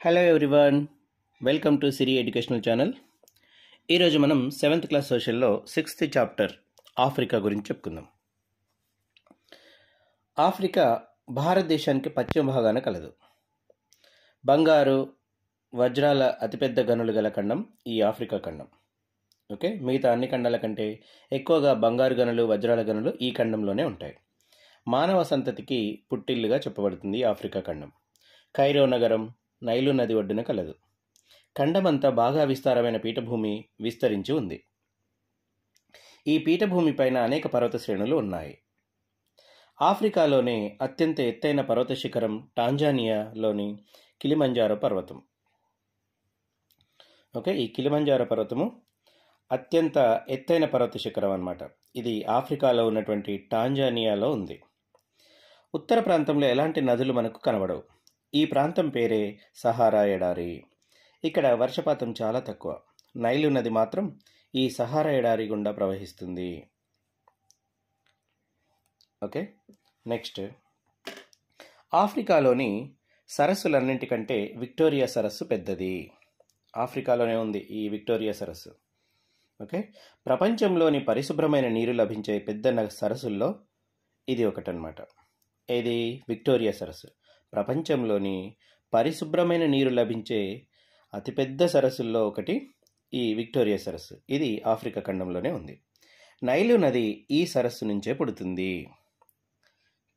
Hello everyone, welcome to Siri educational channel. ఈరోజు మనం 7th class సోషల్లో 6th chapter Africa గురించి చెప్పుకుందాం. ఆఫ్రికా భారతదేశానికి పశ్చిమ భాగాన కలదు. బంగారు, వజ్రాల అతిపెద్ద గనులు గల ఖండం ఈ ఆఫ్రికా ఖండం. ఓకే, మిగతా అన్ని ఖండాల కంటే ఎక్కువగా బంగారు గనులు, వజ్రాల గనులు ఈ ఖండంలోనే ఉంటాయి. మానవ సంతతికి పుట్టిల్లుగా చెప్పబడుతుంది ఈ ఆఫ్రికా ఖండం. కైరో నగరం నైలు నది ఒడ్డున కలదు. ఖండమంతా బాగా విస్తారమైన పీఠభూమి విస్తరించి ఉంది. ఈ పీఠభూమి పైన అనేక పర్వత శ్రేణులు ఉన్నాయి. ఆఫ్రికాలోనే అత్యంత ఎత్తైన పర్వత శిఖరం టాంజానియాలోని కిలిమంజారో పర్వతం. ఓకే, ఈ కిలిమంజారో పర్వతము అత్యంత ఎత్తైన పర్వత శిఖరం అన్నమాట. ఇది ఆఫ్రికాలో ఉన్నటువంటి టాంజానియాలో ఉంది. ఉత్తర ప్రాంతంలో ఎలాంటి నదులు మనకు కనబడవు. ఈ ప్రాంతం పేరే సహారా ఎడారి. ఇక్కడ వర్షపాతం చాలా తక్కువ. నైలు నది మాత్రం ఈ సహారా ఎడారి గుండా ప్రవహిస్తుంది. ఓకే, నెక్స్ట్, ఆఫ్రికాలోని సరస్సులన్నింటికంటే విక్టోరియా సరస్సు పెద్దది. ఆఫ్రికాలోనే ఉంది ఈ విక్టోరియా సరస్సు. ఓకే, ప్రపంచంలోని పరిశుభ్రమైన నీరు లభించే పెద్ద సరస్సుల్లో ఇది ఒకటన్నమాట. ఇది విక్టోరియా సరస్సు. ప్రపంచంలోని పరిశుభ్రమైన నీరు లభించే అతిపెద్ద సరస్సుల్లో ఒకటి ఈ విక్టోరియా సరస్సు. ఇది ఆఫ్రికా ఖండంలోనే ఉంది. నైలు నది ఈ సరస్సు నుంచే పుడుతుంది.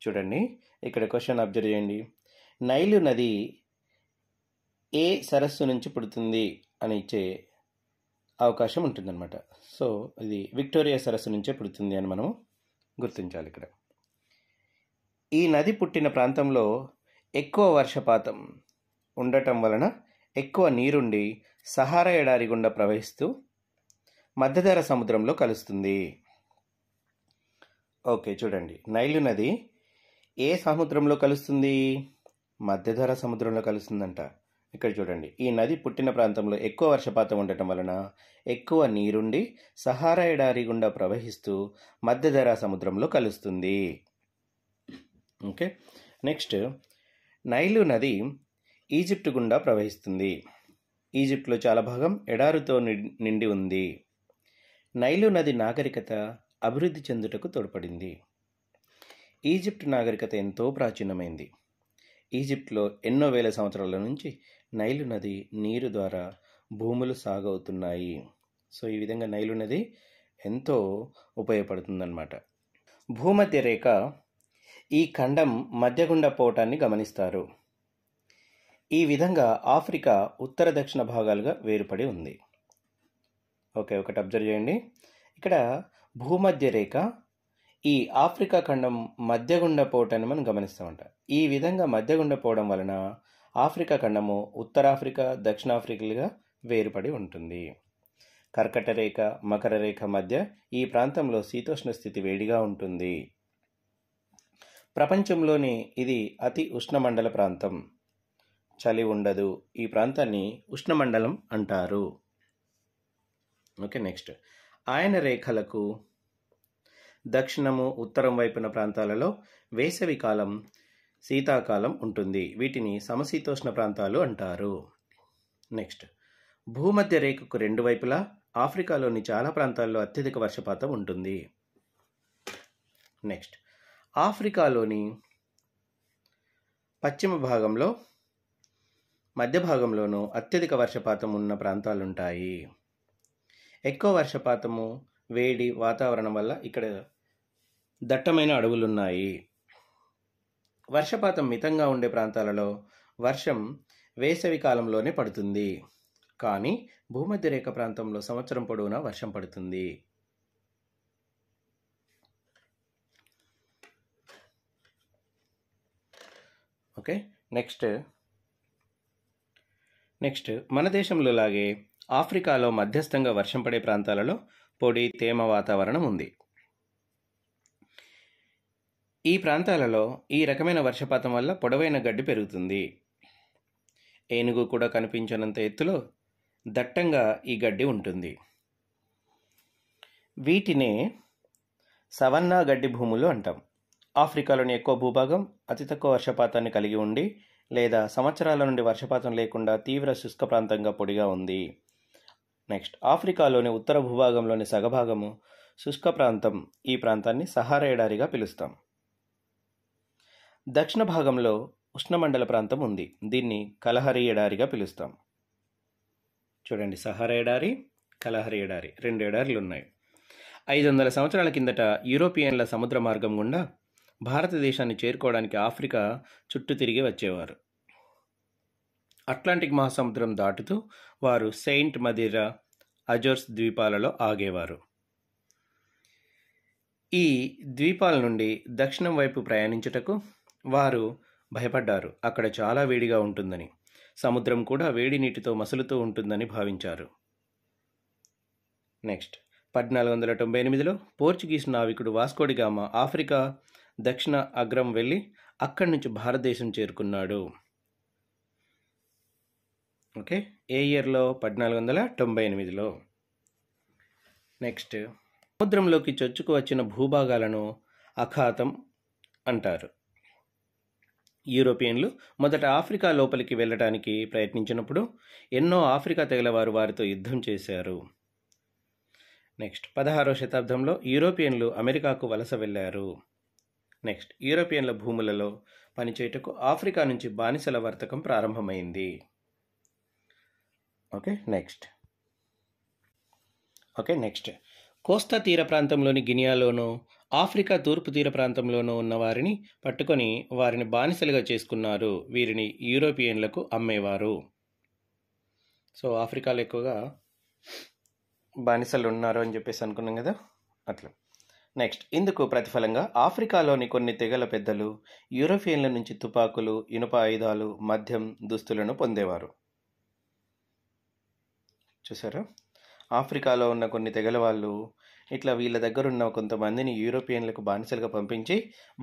చూడండి, ఇక్కడ క్వశ్చన్ అబ్జర్వ్ చేయండి. నైలు నది ఏ సరస్సు నుంచి పుడుతుంది అని ఇచ్చే అవకాశం ఉంటుందన్నమాట. సో ఇది విక్టోరియా సరస్సు నుంచే పుడుతుంది అని మనం గుర్తించాలి. ఇక్కడ ఈ నది పుట్టిన ప్రాంతంలో ఎక్కువ వర్షపాతం ఉండటం వలన ఎక్కువ నీరుండి సహారా ఎడారి గుండా ప్రవహిస్తూ మధ్యధరా సముద్రంలో కలుస్తుంది. ఓకే, చూడండి, నైలు నది ఏ సముద్రంలో కలుస్తుంది? మధ్యధరా సముద్రంలో కలుస్తుందంట. ఇక్కడ చూడండి, ఈ నది పుట్టిన ప్రాంతంలో ఎక్కువ వర్షపాతం ఉండటం వలన ఎక్కువ నీరుండి సహారా ఎడారి గుండా ప్రవహిస్తూ మధ్యధరా సముద్రంలో కలుస్తుంది. ఓకే, నెక్స్ట్, నైలు నది ఈజిప్ట్ గుండా ప్రవహిస్తుంది. ఈజిప్ట్లో చాలా భాగం ఎడారితో నిండి ఉంది. నైలు నది నాగరికత అభివృద్ధి చెందుటకు తోడ్పడింది. ఈజిప్ట్ నాగరికత ఎంతో ప్రాచీనమైంది. ఈజిప్ట్లో ఎన్నో వేల సంవత్సరాల నుంచి నైలు నది నీరు ద్వారా భూములు సాగవుతున్నాయి. సో ఈ విధంగా నైలు నది ఎంతో ఉపయోగపడుతుందన్నమాట. భూమధ్య రేఖ ఈ ఖండం మధ్య గుండా పోవటాన్ని గమనిస్తారు. ఈ విధంగా ఆఫ్రికా ఉత్తర దక్షిణ భాగాలుగా వేరుపడి ఉంది. ఓకే, ఒకటి అబ్జర్వ్ చేయండి. ఇక్కడ భూమధ్య రేఖ ఈ ఆఫ్రికా ఖండం మధ్య గుండా పోవటాన్ని మనం గమనిస్తామంట. ఈ విధంగా మధ్య గుండా పోవడం వలన ఆఫ్రికా ఖండము ఉత్తరాఫ్రికా, దక్షిణాఫ్రికాలుగా వేరుపడి ఉంటుంది. కర్కట రేఖ, మకర రేఖ మధ్య ఈ ప్రాంతంలో శీతోష్ణ స్థితి వేడిగా ఉంటుంది. ప్రపంచంలోని ఇది అతి ఉష్ణమండల ప్రాంతం. చలి ఉండదు. ఈ ప్రాంతాన్ని ఉష్ణమండలం అంటారు. ఓకే, నెక్స్ట్, ఆయన రేఖలకు దక్షిణము, ఉత్తరం వైపున ప్రాంతాలలో వేసవి కాలం, శీతాకాలం ఉంటుంది. వీటిని సమశీతోష్ణ ప్రాంతాలు అంటారు. నెక్స్ట్, భూమధ్య రేఖకు రెండు వైపులా ఆఫ్రికాలోని చాలా ప్రాంతాల్లో అత్యధిక వర్షపాతం ఉంటుంది. నెక్స్ట్, ఆఫ్రికాలోని పశ్చిమ భాగంలో, మధ్య భాగంలోనూ అత్యధిక వర్షపాతం ఉన్న ప్రాంతాలుంటాయి. ఎక్కువ వర్షపాతము, వేడి వాతావరణం వల్ల ఇక్కడ దట్టమైన అడవులున్నాయి. వర్షపాతం మితంగా ఉండే ప్రాంతాలలో వర్షం వేసవి కాలంలోనే పడుతుంది. కానీ భూమధ్య రేఖ ప్రాంతంలో సంవత్సరం పొడవునా వర్షం పడుతుంది. ఓకే, నెక్స్ట్ మన దేశంలో లాగే ఆఫ్రికాలో మధ్యస్థంగా వర్షం పడే ప్రాంతాలలో పొడి, తేమ వాతావరణం ఉంది. ఈ ప్రాంతాలలో ఈ రకమైన వర్షపాతం వల్ల పొడవైన గడ్డి పెరుగుతుంది. ఏనుగు కూడా కనిపించనంత ఎత్తులో దట్టంగా ఈ గడ్డి ఉంటుంది. వీటినే సవన్నా గడ్డి భూములు అంటాం. ఆఫ్రికాలోని ఎక్కువ భూభాగం అతి తక్కువ వర్షపాతాన్ని కలిగి ఉండి లేదా సంవత్సరాల నుండి వర్షపాతం లేకుండా తీవ్ర శుష్క ప్రాంతంగా పొడిగా ఉంది. నెక్స్ట్, ఆఫ్రికాలోని ఉత్తర భూభాగంలోని సగభాగము శుష్క ప్రాంతం. ఈ ప్రాంతాన్ని సహారా ఎడారిగా పిలుస్తాం. దక్షిణ భాగంలో ఉష్ణమండల ప్రాంతం ఉంది. దీన్ని కలహరి ఎడారిగా పిలుస్తాం. చూడండి, సహారా ఎడారి, కలహరి ఎడారి, 2 ఎడారులు ఉన్నాయి. 500 సంవత్సరాల కిందట యూరోపియన్ల సముద్ర మార్గం గుండా భారతదేశాన్ని చేరుకోవడానికి ఆఫ్రికా చుట్టూ తిరిగి వచ్చేవారు. అట్లాంటిక్ మహాసముద్రం దాటుతూ వారు సెయింట్ మదిరా, అజోర్స్ ద్వీపాలలో ఆగేవారు. ఈ ద్వీపాల నుండి దక్షిణం వైపు ప్రయాణించుటకు వారు భయపడ్డారు. అక్కడ చాలా వేడిగా ఉంటుందని, సముద్రం కూడా వేడి నీటితో మసులుతూ ఉంటుందని భావించారు. నెక్స్ట్, 1498లో పోర్చుగీస్ నావికుడు వాస్కోడిగామా ఆఫ్రికా దక్షిణ అగ్రం వెళ్ళి అక్కడి నుంచి భారతదేశం చేరుకున్నాడు. ఓకే, ఏ ఇయర్లో? 1498లో. నెక్స్ట్, సముద్రంలోకి చొచ్చుకు వచ్చిన భూభాగాలను అఖాతం అంటారు. యూరోపియన్లు మొదట ఆఫ్రికా లోపలికి వెళ్ళటానికి ప్రయత్నించినప్పుడు ఎన్నో ఆఫ్రికా తెగలవారు వారితో యుద్ధం చేశారు. నెక్స్ట్, 16వ శతాబ్దంలో యూరోపియన్లు అమెరికాకు వలస వెళ్ళారు. నెక్స్ట్, యూరోపియన్ల భూములలో పనిచేయటకు ఆఫ్రికా నుంచి బానిసల వర్తకం ప్రారంభమైంది. ఓకే, నెక్స్ట్, కోస్తా తీర ప్రాంతంలోని గినియాలోనూ ఆఫ్రికా తూర్పు తీర ప్రాంతంలోనూ ఉన్న వారిని పట్టుకొని వారిని బానిసలుగా చేసుకున్నారు. వీరిని యూరోపియన్లకు అమ్మేవారు. సో ఆఫ్రికాలో ఎక్కువగా బానిసలు ఉన్నారు అని చెప్పేసి అనుకున్నాం కదా, అట్లా. నెక్స్ట్, ఇందుకు ప్రతిఫలంగా ఆఫ్రికాలోని కొన్ని తెగల పెద్దలు యూరోపియన్ల నుంచి తుపాకులు, ఇనుప ఆయుధాలు, మద్యం, దుస్తులను పొందేవారు. చూసారా, ఆఫ్రికాలో ఉన్న కొన్ని తెగల వాళ్ళు ఇట్లా వీళ్ళ దగ్గర ఉన్న కొంతమందిని యూరోపియన్లకు బానిసలుగా పంపించి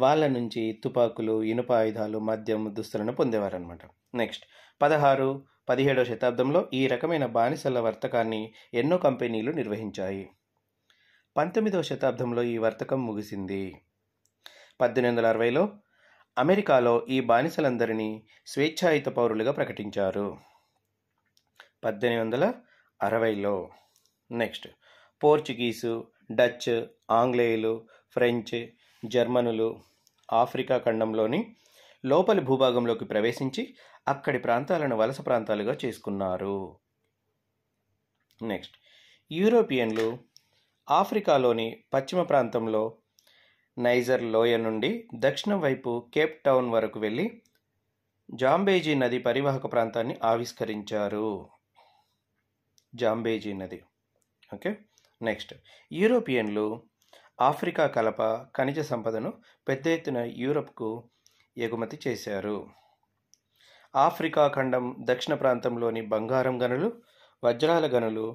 వాళ్ళ నుంచి తుపాకులు, ఇనుప ఆయుధాలు, మద్యం, దుస్తులను పొందేవారనమాట. నెక్స్ట్, 16, 17వ శతాబ్దంలో ఈ రకమైన బానిసల వర్తకాన్ని ఎన్నో కంపెనీలు నిర్వహించాయి. 19వ శతాబ్దంలో ఈ వర్తకం ముగిసింది. 1860లో అమెరికాలో ఈ బానిసలందరినీ స్వేచ్ఛాయుత పౌరులుగా ప్రకటించారు. 1860లో. నెక్స్ట్, పోర్చుగీసు, డచ్, ఆంగ్లేయులు, ఫ్రెంచ్, జర్మనులు ఆఫ్రికా ఖండంలోని లోపలి భూభాగంలోకి ప్రవేశించి అక్కడి ప్రాంతాలను వలస ప్రాంతాలుగా చేసుకున్నారు. నెక్స్ట్, యూరోపియన్లు ఆఫ్రికాలోని పశ్చిమ ప్రాంతంలో నైజర్ లోయ నుండి దక్షిణం వైపు కేప్ టౌన్ వరకు వెళ్ళి జాంబేజీ నది పరివాహక ప్రాంతాన్ని ఆవిష్కరించారు. జాంబేజీ నది. ఓకే, నెక్స్ట్, యూరోపియన్లు ఆఫ్రికా కలప, ఖనిజ సంపదను పెద్ద ఎత్తున యూరప్కు ఎగుమతి చేశారు. ఆఫ్రికా ఖండం దక్షిణ ప్రాంతంలోని బంగారం గనులు, వజ్రాల గనులు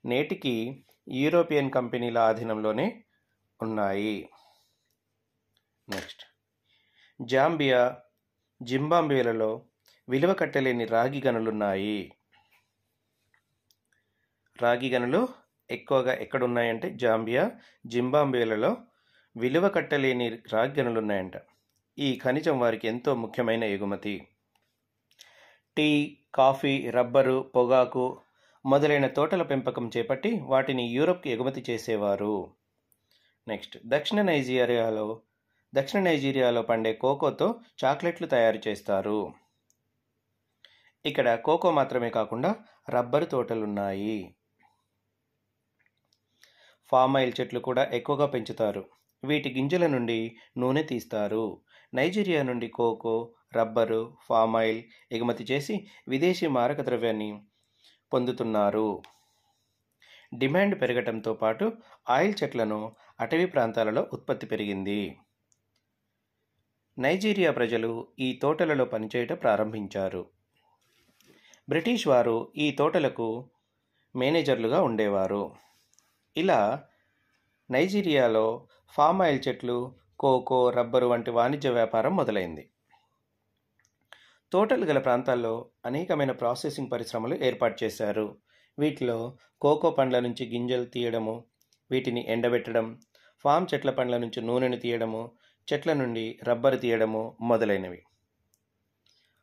నేటికి యూరోపియన్ కంపెనీల ఆధీనంలోనే ఉన్నాయి. నెక్స్ట్, జాంబియా, జింబాబ్వేలలో విలువ కట్టలేని రాగి గనులున్నాయి. రాగి గనులు ఎక్కువగా ఎక్కడున్నాయంటే జాంబియా, జింబాబ్వేలలో విలువ కట్టలేని రాగి గనులు ఉన్నాయంట. ఈ ఖనిజం వారికి ఎంతో ముఖ్యమైన ఎగుమతి. టీ, కాఫీ, రబ్బరు, పొగాకు మొదలైన తోటల పెంపకం చేపట్టి వాటిని యూరప్కి ఎగుమతి చేసేవారు. నెక్స్ట్, దక్షిణ నైజీరియాలో పండే కోకోతో చాక్లెట్లు తయారు చేస్తారు. ఇక్కడ కోకో మాత్రమే కాకుండా రబ్బరు తోటలున్నాయి. ఫామ్ ఆయిల్ చెట్లు కూడా ఎక్కువగా పెంచుతారు. వీటి గింజల నుండి నూనె తీస్తారు. నైజీరియా నుండి కోకో, రబ్బరు, ఫామ్ ఆయిల్ ఎగుమతి చేసి విదేశీ మారక ద్రవ్యాన్ని పొందుతున్నారు. డిమాండ్ పెరగటంతో పాటు ఆయిల్ చెట్లను అటవీ ప్రాంతాలలో ఉత్పత్తి పెరిగింది. నైజీరియా ప్రజలు ఈ తోటలలో పనిచేయటం ప్రారంభించారు. బ్రిటిష్ వారు ఈ తోటలకు మేనేజర్లుగా ఉండేవారు. ఇలా నైజీరియాలో ఫామ్ ఆయిల్ చెట్లు, కోకో, రబ్బరు వంటి వాణిజ్య వ్యాపారం మొదలైంది. తోటలు గల ప్రాంతాల్లో అనేకమైన ప్రాసెసింగ్ పరిశ్రమలు ఏర్పాటు చేశారు. వీటిలో కోకో పండ్ల నుంచి గింజలు తీయడము, వీటిని ఎండబెట్టడం, ఫామ్ చెట్ల పండ్ల నుంచి నూనెను తీయడము, చెట్ల నుండి రబ్బరు తీయడము మొదలైనవి.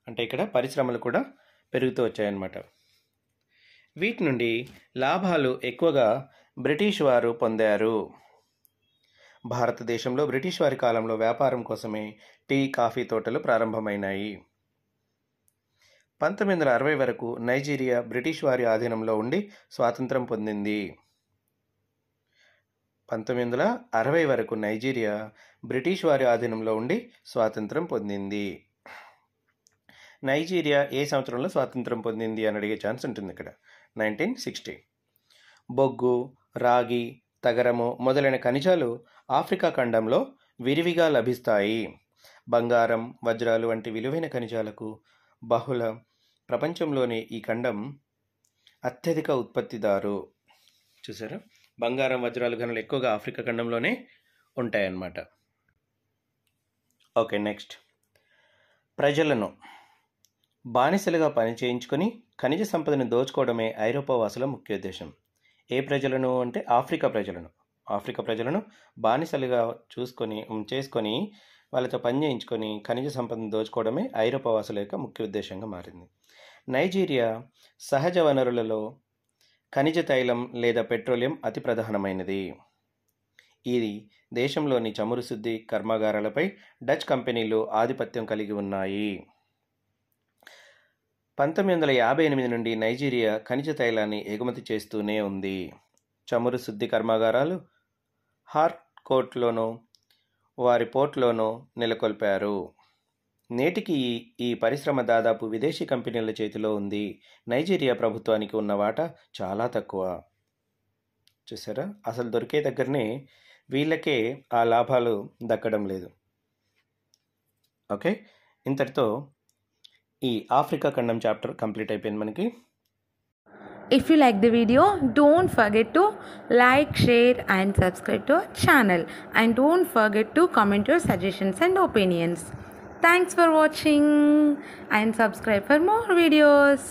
అంటే ఇక్కడ పరిశ్రమలు కూడా పెరుగుతూ వచ్చాయన్నమాట. వీటి నుండి లాభాలు ఎక్కువగా బ్రిటిష్ వారు పొందారు. భారతదేశంలో బ్రిటిష్ వారి కాలంలో వ్యాపారం కోసమే టీ, కాఫీ తోటలు ప్రారంభమైనాయి. 1960 వరకు నైజీరియా బ్రిటిష్ వారి ఆధీనంలో ఉండి స్వాతంత్రం పొందింది. 1960 వరకు నైజీరియా బ్రిటిష్ వారి ఆధీనంలో ఉండి స్వాతంత్రం పొందింది. నైజీరియా ఏ సంవత్సరంలో స్వాతంత్రం పొందింది అని అడిగే ఛాన్స్ ఉంటుంది ఇక్కడ. 1960. బొగ్గు, రాగి, తగరము మొదలైన ఖనిజాలు ఆఫ్రికా ఖండంలో విరివిగా లభిస్తాయి. బంగారం, వజ్రాలు వంటి విలువైన ఖనిజాలకు బహుళ ప్రపంచంలోని ఈ ఖండం అత్యధిక ఉత్పత్తిదారు. చూసారా, బంగారం, వజ్రాలు, గనులు ఎక్కువగా ఆఫ్రికా ఖండంలోనే ఉంటాయన్నమాట. Okay, next. ప్రజలను బానిసలుగా పనిచేయించుకొని ఖనిజ సంపదను దోచుకోవడమే ఐరోపా వాసుల ముఖ్య ఉద్దేశం. ఏ ప్రజలను అంటే ఆఫ్రికా ప్రజలను బానిసలుగా చేసుకొని వాళ్ళతో పని చేయించుకొని ఖనిజ సంపదను దోచుకోవడమే ఐరోపా వాసుల యొక్క ముఖ్య ఉద్దేశంగా మారింది. నైజీరియా సహజ వనరులలో ఖనిజ తైలం లేదా పెట్రోలియం అతి ప్రధానమైనది. ఇది దేశంలోని చమురు శుద్ధి కర్మాగారాలపై డచ్ కంపెనీలు ఆధిపత్యం కలిగి ఉన్నాయి. 1958 నుండి నైజీరియా ఖనిజ తైలాన్ని ఎగుమతి చేస్తూనే ఉంది. చమురు శుద్ధి కర్మాగారాలు హార్కోర్ట్లోనూ వారి పోర్ట్లోనూ నెలకొల్పారు. నేటికి ఈ పరిశ్రమ దాదాపు విదేశీ కంపెనీల చేతిలో ఉంది. నైజీరియా ప్రభుత్వానికి ఉన్న వాటా చాలా తక్కువ. చూసారా, అసలు దొరికే దగ్గరనే వీళ్ళకే ఆ లాభాలు దక్కడం లేదు. ఓకే, ఇంతటితో ఈ ఆఫ్రికా ఖండం చాప్టర్ కంప్లీట్ అయిపోయింది మనకి. If you like the video, don't forget to like, share and subscribe to our channel. And don't forget to comment your suggestions and opinions. Thanks for watching and subscribe for more videos.